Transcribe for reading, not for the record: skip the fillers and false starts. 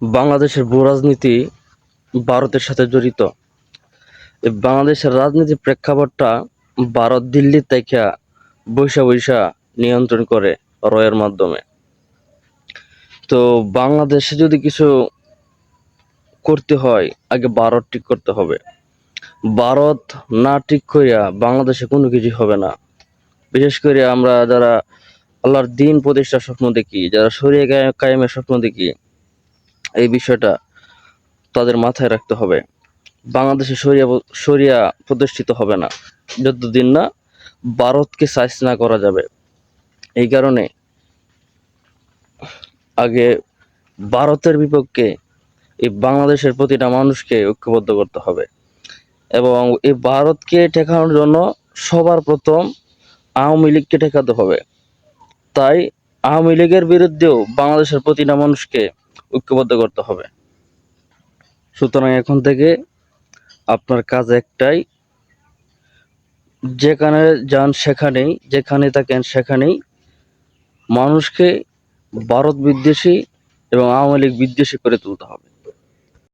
বাংলাদেশের ভূ রাজনীতি ভারতের সাথে জড়িত। এই বাংলাদেশের রাজনীতির প্রেক্ষাপটটা ভারত দিল্লি থেকে বৈশা বৈশা নিয়ন্ত্রণ করে রয়ের মাধ্যমে। তো বাংলাদেশে যদি কিছু করতে হয় আগে ভারত ঠিক করতে হবে। ভারত না ঠিক করিয়া বাংলাদেশে কোনো কিছু হবে না। বিশেষ করে আমরা যারা আল্লাহর দিন প্রতিষ্ঠার স্বপ্ন দেখি, যারা শরিয়া কায়েমের স্বপ্ন দেখি, এই বিষয়টা তাদের মাথায় রাখতে হবে। বাংলাদেশে শরিয়া প্রতিষ্ঠিত হবে না যতদিন না ভারতকে সাইজ না করা যাবে। এই কারণে আগে ভারতের বিপক্ষে এই বাংলাদেশের প্রতিটা মানুষকে ঐক্যবদ্ধ করতে হবে এবং এই ভারতকে ঠেকানোর জন্য সবার প্রথম আওয়ামী লীগকে ঠেকাতে হবে। তাই আওয়ামী লীগের বিরুদ্ধেও বাংলাদেশের প্রতিটা মানুষকে ঐক্যবদ্ধ করতে হবে। সুতরাং এখন থেকে আপনার কাজ একটাই, যেখানে যান সেখানেই, যেখানে থাকেন সেখানেই মানুষকে ভারত বিদ্বেষী এবং আওয়ামী লীগ বিদ্বেষী করে তুলতে হবে।